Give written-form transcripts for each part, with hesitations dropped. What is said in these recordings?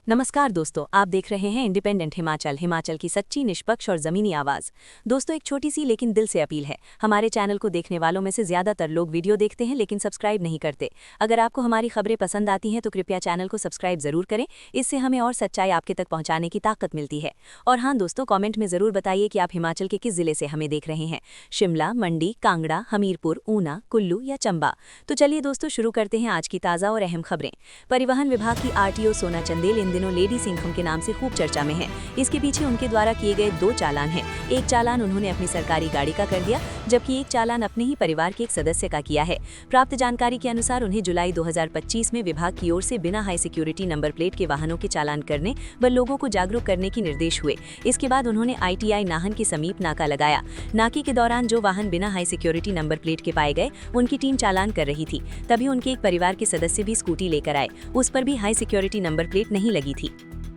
नमस्कार दोस्तों, आप देख रहे हैं इंडिपेंडेंट हिमाचल की सच्ची, निष्पक्ष और जमीनी आवाज। दोस्तों, एक छोटी सी लेकिन दिल से अपील है। हमारे चैनल को देखने वालों में से ज्यादातर लोग वीडियो देखते हैं लेकिन सब्सक्राइब नहीं करते। अगर आपको हमारी खबरें पसंद आती हैं तो कृपया चैनल को सब्सक्राइब जरूर करें। इससे हमें और सच्चाई आपके तक पहुंचाने की ताकत मिलती है। और हाँ दोस्तों, कॉमेंट में जरूर बताइए कि आप हिमाचल के किस जिले से हमें देख रहे हैं, शिमला, मंडी, कांगड़ा, हमीरपुर, ऊना, कुल्लू या चंबा। तो चलिए दोस्तों, शुरू करते हैं आज की ताज़ा और अहम खबरें। परिवहन विभाग की आरटीओ सोना चंदेल इन दिनों लेडी सिंघम के नाम से खूब चर्चा में है। इसके पीछे उनके द्वारा किए गए 2 चालान हैं। एक चालान उन्होंने अपनी सरकारी गाड़ी का कर दिया, जबकि एक चालान अपने ही परिवार के एक सदस्य का किया है। प्राप्त जानकारी के अनुसार उन्हें जुलाई 2025 में विभाग की ओर से बिना हाई सिक्योरिटी नंबर प्लेट के वाहनों के चालान करने व लोगों को जागरूक करने की निर्देश हुए। इसके बाद उन्होंने ITI नाहन के समीप नाका लगाया। नाके के दौरान जो वाहन बिना हाई सिक्योरिटी नंबर प्लेट के पाए गए, उनकी टीम चालान कर रही थी। तभी उनके एक परिवार के सदस्य भी स्कूटी लेकर आए, उस पर भी हाई सिक्योरिटी नंबर प्लेट नहीं लगी थी।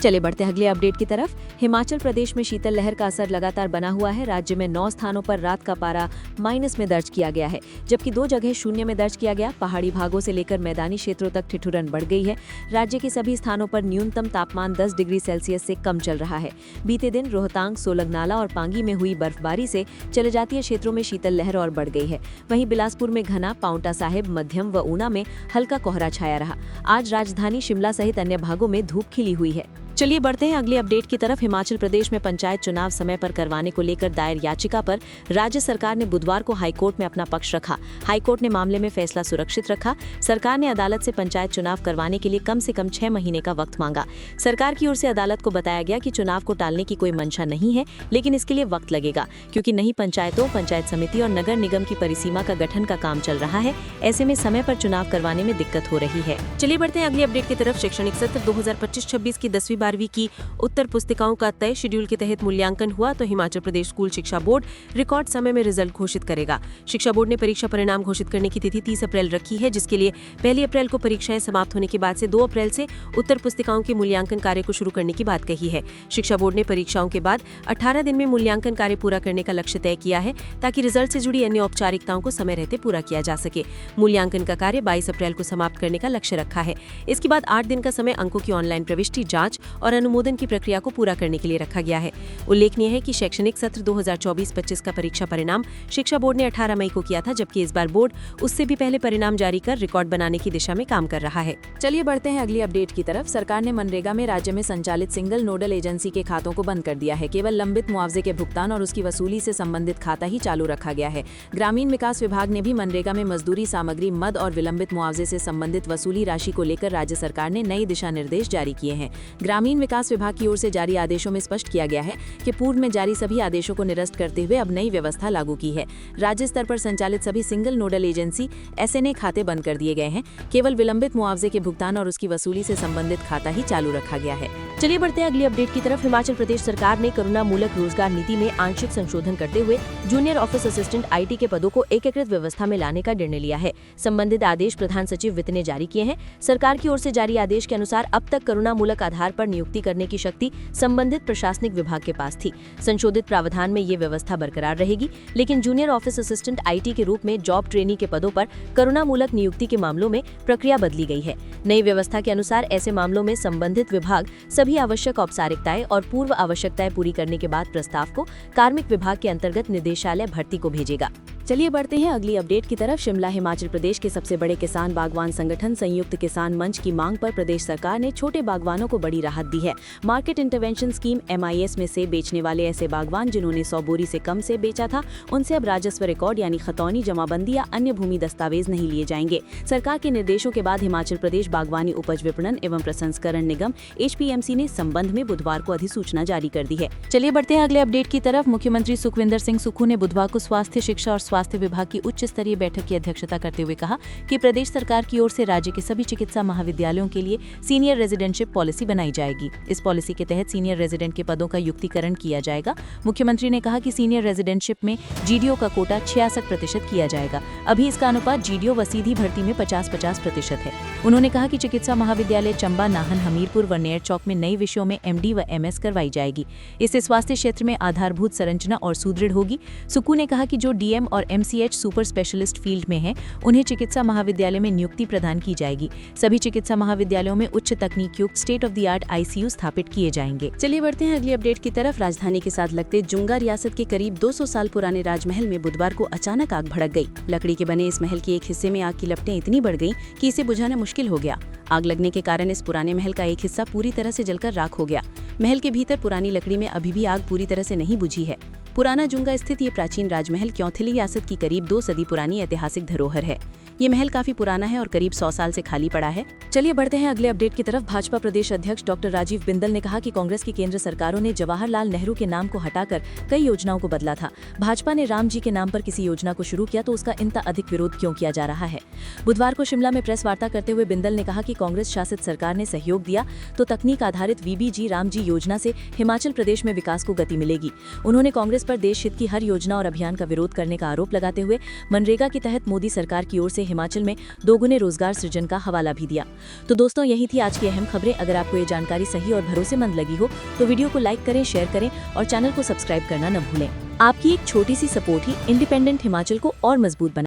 चले बढ़ते अगले अपडेट की तरफ। हिमाचल प्रदेश में शीतल लहर का असर लगातार बना हुआ है। राज्य में 9 स्थानों पर रात का पारा माइनस में दर्ज किया गया है, जबकि 2 जगह शून्य में दर्ज किया गया। पहाड़ी भागों से लेकर मैदानी क्षेत्रों तक ठिठुरन बढ़ गई है। राज्य के सभी स्थानों पर न्यूनतम तापमान 10 डिग्री सेल्सियस से कम चल रहा है। बीते दिन रोहतांग, सोलंगनाला और पांगी में हुई बर्फबारी से जनजातीय क्षेत्रों में शीतल लहर और बढ़ गई है। वहीं बिलासपुर में घना, पांवटा साहिब, मध्यम व ऊना में हल्का कोहरा छाया रहा। आज राजधानी शिमला सहित अन्य भागों में धूप खिली हुई है। चलिए बढ़ते हैं अगले अपडेट की तरफ। हिमाचल प्रदेश में पंचायत चुनाव समय पर करवाने को लेकर दायर याचिका पर राज्य सरकार ने बुधवार को हाईकोर्ट में अपना पक्ष रखा। हाईकोर्ट ने मामले में फैसला सुरक्षित रखा। सरकार ने अदालत से पंचायत चुनाव करवाने के लिए कम से कम 6 महीने का वक्त मांगा। सरकार की ओर से अदालत को बताया गया कि चुनाव को टालने की कोई मंशा नहीं है, लेकिन इसके लिए वक्त लगेगा, क्योंकि नई पंचायतों, पंचायत समिति और नगर निगम की परिसीमा का गठन का काम चल रहा है। ऐसे में समय पर चुनाव करवाने में दिक्कत हो रही है। चलिए बढ़ते हैं अगले अपडेट की तरफ। शैक्षणिक सत्र 2025-26 की 10वीं 12वीं की उत्तर पुस्तिकाओं का तय शेड्यूल के तहत मूल्यांकन हुआ तो हिमाचल प्रदेश स्कूल शिक्षा बोर्ड रिकॉर्ड समय में रिजल्ट घोषित करेगा। शिक्षा बोर्ड ने परीक्षा परिणाम घोषित करने की तिथि 30 अप्रैल रखी है, जिसके लिए 1 अप्रैल को परीक्षाएं समाप्त होने के बाद से 2 अप्रैल से उत्तर पुस्तिकाओं के मूल्यांकन कार्य को शुरू करने की बात कही है। शिक्षा बोर्ड ने परीक्षाओं के बाद 18 दिन में मूल्यांकन कार्य पूरा करने का लक्ष्य तय किया है, ताकि रिजल्ट से जुड़ी अन्य औपचारिकताओं को समय रहते पूरा किया जा सके। मूल्यांकन का कार्य 22 अप्रैल को समाप्त करने का लक्ष्य रखा है। इसके बाद 8 दिन का समय अंकों की ऑनलाइन प्रविष्टि, जांच और अनुमोदन की प्रक्रिया को पूरा करने के लिए रखा गया है। उल्लेखनीय है कि शैक्षणिक सत्र 2024-25 का परीक्षा परिणाम शिक्षा बोर्ड ने 18 मई को किया था, जबकि इस बार बोर्ड उससे भी पहले परिणाम जारी कर रिकॉर्ड बनाने की दिशा में काम कर रहा है। चलिए बढ़ते हैं अगली अपडेट की तरफ। सरकार ने मनरेगा में राज्य में संचालित सिंगल नोडल एजेंसी के खातों को बंद कर दिया है। केवल लंबित मुआवजे के भुगतान और उसकी वसूली से संबंधित खाता ही चालू रखा गया है। ग्रामीण विकास विभाग ने भी मनरेगा में मजदूरी सामग्री, मद और विलंबित मुआवजे से संबंधित वसूली राशि को लेकर राज्य सरकार ने नए दिशा निर्देश जारी किए हैं। ग्रामीण विकास विभाग की ओर से जारी आदेशों में स्पष्ट किया गया है कि पूर्व में जारी सभी आदेशों को निरस्त करते हुए अब नई व्यवस्था लागू की है। राज्य स्तर पर संचालित सभी सिंगल नोडल एजेंसी SNA खाते बंद कर दिए गए हैं। केवल विलंबित मुआवजे के भुगतान और उसकी वसूली से संबंधित खाता ही चालू रखा गया है। चलिए बढ़ते हैं अगली अपडेट की तरफ। हिमाचल प्रदेश सरकार ने करुणा मूलक रोजगार नीति में आंशिक संशोधन करते हुए जूनियर ऑफिस असिस्टेंट IT के पदों को एकीकृत व्यवस्था में लाने का निर्णय लिया है। संबंधित आदेश प्रधान सचिव वित्त ने जारी किए हैं। सरकार की ओर से जारी आदेश के अनुसार अब तक करुणा मूलक आधार पर नियुक्ति करने की शक्ति संबंधित प्रशासनिक विभाग के पास थी। संशोधित प्रावधान में ये व्यवस्था बरकरार रहेगी, लेकिन जूनियर ऑफिस असिस्टेंट IT के रूप में जॉब ट्रेनी के पदों पर करुणा मूलक नियुक्ति के मामलों में प्रक्रिया बदली गई है। नई व्यवस्था के अनुसार ऐसे मामलों में संबंधित विभाग सभी आवश्यक औपचारिकताएं और पूर्व आवश्यकताएं पूरी करने के बाद प्रस्ताव को कार्मिक विभाग के अंतर्गत निदेशालय भर्ती को भेजेगा। चलिए बढ़ते हैं अगली अपडेट की तरफ। शिमला हिमाचल प्रदेश के सबसे बड़े किसान बागवान संगठन संयुक्त किसान मंच की मांग पर प्रदेश सरकार ने छोटे बागवानों को बड़ी राहत दी है। मार्केट इंटरवेंशन स्कीम MIS में सेब बेचने वाले ऐसे बागवान जिन्होंने 100 बोरी से कम सेब बेचा था, उनसे अब राजस्व रिकॉर्ड यानी खतौनी, जमाबंदी या अन्य भूमि दस्तावेज नहीं लिए जाएंगे। सरकार के निर्देशों के बाद हिमाचल प्रदेश बागवानी उपज विपणन एवं प्रसंस्करण निगम HPMC ने संबंध में बुधवार को अधिसूचना जारी कर दी है। चलिए बढ़ते हैं अगले अपडेट की तरफ। मुख्यमंत्री सुखविंदर सिंह सुक्खू ने बुधवार को स्वास्थ्य, शिक्षा और स्वास्थ्य विभाग की उच्च स्तरीय बैठक की अध्यक्षता करते हुए कहा कि प्रदेश सरकार की ओर से राज्य के सभी चिकित्सा महाविद्यालयों के लिए सीनियर रेजिडेंटशिप पॉलिसी बनाई जाएगी। इस पॉलिसी के तहत सीनियर रेजिडेंट के पदों का युक्तिकरण किया जाएगा। मुख्यमंत्री ने कहा कि सीनियर रेजिडेंटशिप में GDO का कोटा 66% किया जाएगा। अभी इसका अनुपात GDO व सीधी भर्ती में 50-50% है। उन्होंने कहा कि चिकित्सा महाविद्यालय चंबा, नाहन, हमीरपुर व नेर चौक में नए विषयों में MD व MS करवाई जाएगी। इससे स्वास्थ्य क्षेत्र में आधारभूत संरचना और सुदृढ़ होगी। सुक्खू ने कहा कि जो DM और और MCH सुपर स्पेशलिस्ट फील्ड में हैं, उन्हें चिकित्सा महाविद्यालय में नियुक्ति प्रदान की जाएगी। सभी चिकित्सा महाविद्यालयों में उच्च तकनीक युक्त state of the art ICU स्थापित किए जाएंगे। चलिए बढ़ते हैं अगली अपडेट की तरफ। राजधानी के साथ लगते जुंगा रियासत के करीब 200 साल पुराने राजमहल में बुधवार को अचानक आग भड़क गई। लकड़ी के बने इस महल के एक हिस्से में आग की लपटें इतनी बढ़ गईं कि इसे बुझाना मुश्किल हो गया। आग लगने के कारण इस पुराने महल का एक हिस्सा पूरी तरह से जलकर राख हो गया। महल के भीतर पुरानी लकड़ी में अभी भी आग पूरी तरह से नहीं बुझी है। पुराना जुंगा स्थित ये प्राचीन राजमहल क्योंथिली रियासत की करीब 2 सदी पुरानी ऐतिहासिक धरोहर है। ये महल काफी पुराना है और करीब 100 साल से खाली पड़ा है। चलिए बढ़ते हैं अगले अपडेट की तरफ। भाजपा प्रदेश अध्यक्ष डॉक्टर राजीव बिंदल ने कहा कि कांग्रेस की केंद्र सरकारों ने जवाहरलाल नेहरू के नाम को हटाकर कई योजनाओं को बदला था। भाजपा ने राम जी के नाम पर किसी योजना को शुरू किया तो उसका इतना अधिक विरोध क्यों किया जा रहा है। बुधवार को शिमला में प्रेस वार्ता करते हुए बिंदल ने कहा कि कांग्रेस शासित सरकार ने सहयोग दिया तो तकनीक आधारित VBG राम जी योजना से हिमाचल प्रदेश में विकास को गति मिलेगी। उन्होंने कांग्रेस पर देश हित की हर योजना और अभियान का विरोध करने का आरोप लगाते हुए मनरेगा के तहत मोदी सरकार की ओर से हिमाचल में 2 गुने रोजगार सृजन का हवाला भी दिया। तो दोस्तों, यही थी आज की अहम खबरें। अगर आपको ये जानकारी सही और भरोसेमंद लगी हो तो वीडियो को लाइक करें, शेयर करें और चैनल को सब्सक्राइब करना न भूलें। आपकी एक छोटी सी सपोर्ट ही इंडिपेंडेंट हिमाचल को और मजबूत बना